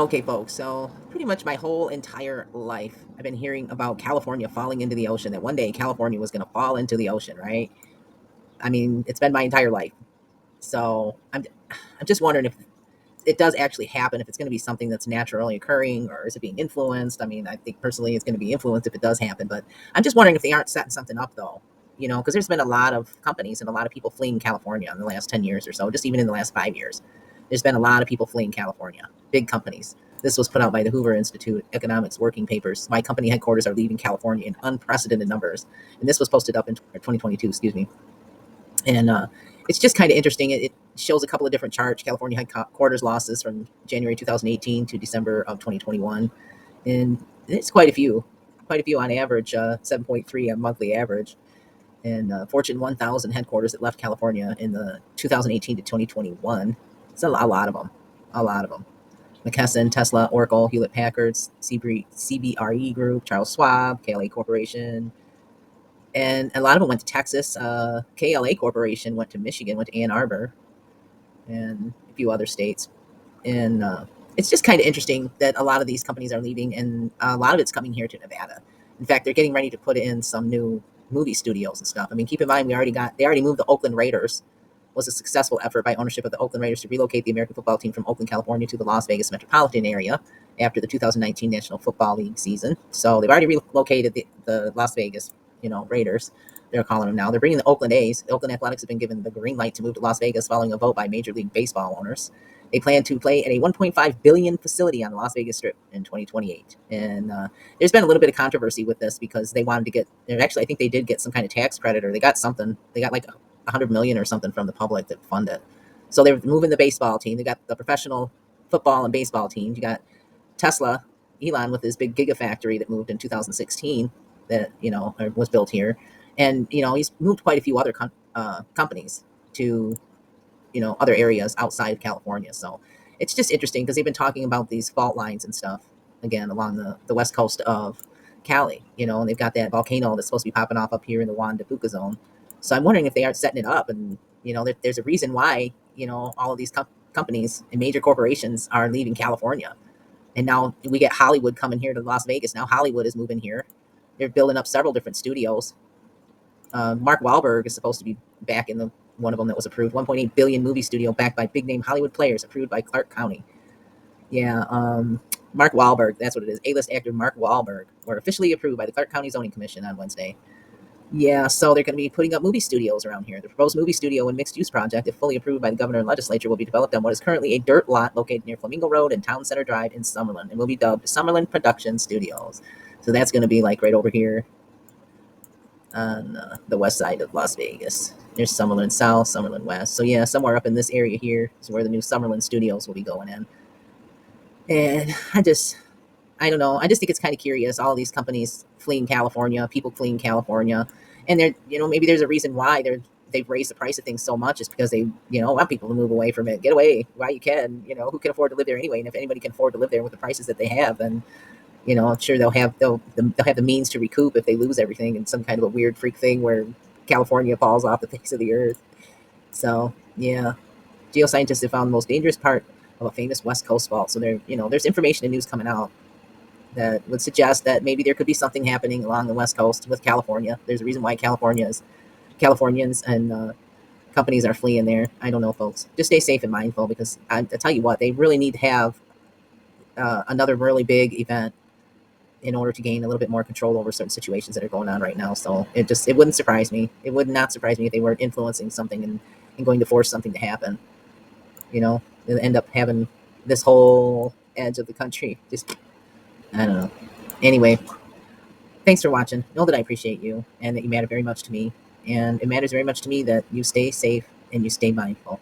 Okay, folks, so pretty much my whole entire life, I've been hearing about California falling into the ocean, that one day California was going to fall into the ocean, right? I mean, it's been my entire life. So I'm just wondering if it does actually happen, if it's going to be something that's naturally occurring, or is it being influenced? I mean, I think personally it's going to be influenced if it does happen, but I'm just wondering if they aren't setting something up, though. Because there's been a lot of companies and a lot of people fleeing California in the last 10 years or so, just even in the last 5 years. There's been a lot of people fleeing California, big companies. This was put out by the Hoover Institute Economics Working Papers. My company headquarters are leaving California in unprecedented numbers. And this was posted up in 2022, excuse me. And it's just kind of interesting. It shows a couple of different charts. California headquarters losses from January 2018 to December of 2021. And it's quite a few on average, 7.3 on monthly average. And Fortune 1000 headquarters that left California in the 2018 to 2021. It's a lot of them, a lot of them. McKesson, Tesla, Oracle, Hewlett Packard, CBRE Group, Charles Schwab, KLA Corporation, and a lot of them went to Texas. KLA Corporation went to Michigan, went to Ann Arbor, and a few other states. And it's just kind of interesting that a lot of these companies are leaving, and a lot of it's coming here to Nevada. In fact, they're getting ready to put in some new movie studios and stuff. I mean, keep in mind they already moved the Oakland Raiders. It was a successful effort by ownership of the Oakland Raiders to relocate the American football team from Oakland, California, to the Las Vegas metropolitan area after the 2019 National Football League season. So they've already relocated the Las Vegas, Raiders. They're calling them now. They're bringing the Oakland A's. The Oakland Athletics have been given the green light to move to Las Vegas following a vote by Major League Baseball owners. They plan to play at a 1.5 billion facility on the Las Vegas Strip in 2028. And there's been a little bit of controversy with this because they wanted to get. Actually, I think they did get some kind of tax credit, or they got something. They got like 100 million or something from the public that fund it. So they're moving the baseball team. They got the professional football and baseball teams. You got Tesla, Elon, with his big gigafactory that moved in 2016 that was built here, and he's moved quite a few other companies to other areas outside of California. So it's just interesting because they've been talking about these fault lines and stuff again along the west coast of Cali, and they've got that volcano that's supposed to be popping off up here in the Juan de Fuca zone. So I'm wondering if they aren't setting it up, and there's a reason why all of these companies and major corporations are leaving California, and now we get Hollywood coming here to Las Vegas. Now Hollywood is moving here. They're building up several different studios. Mark Wahlberg is supposed to be back in the one of them that was approved. 1.8 billion movie studio backed by big name Hollywood players, approved by Clark County. Yeah, Mark Wahlberg, that's what it is. A-list actor Mark Wahlberg were officially approved by the Clark County Zoning Commission on Wednesday. Yeah, so they're going to be putting up movie studios around here. The proposed movie studio and mixed-use project, if fully approved by the governor and legislature, will be developed on what is currently a dirt lot located near Flamingo Road and Town Center Drive in Summerlin, and will be dubbed Summerlin Production Studios. So that's going to be like right over here on the west side of Las Vegas. There's Summerlin South, Summerlin West. So yeah, somewhere up in this area here is where the new Summerlin Studios will be going in. And I don't know. I just think it's kind of curious. All these companies fleeing California, people fleeing California, and they're maybe there's a reason why they've raised the price of things so much. Is because they want people to move away from it, get away while you can. Who can afford to live there anyway? And if anybody can afford to live there with the prices that they have, then I'm sure they'll have the means to recoup if they lose everything in some kind of a weird freak thing where California falls off the face of the earth. So yeah, geoscientists have found the most dangerous part of a famous West Coast fault. So there's information and news coming out that would suggest that maybe there could be something happening along the West Coast with California. There's a reason why Californians and companies are fleeing there. I don't know, folks. Just stay safe and mindful, because I tell you what, they really need to have another really big event in order to gain a little bit more control over certain situations that are going on right now. So it wouldn't surprise me. It would not surprise me if they weren't influencing something and going to force something to happen. They'll end up having this whole edge of the country. Just, I don't know. Anyway, thanks for watching. Know that I appreciate you and that you matter very much to me. And it matters very much to me that you stay safe and you stay mindful.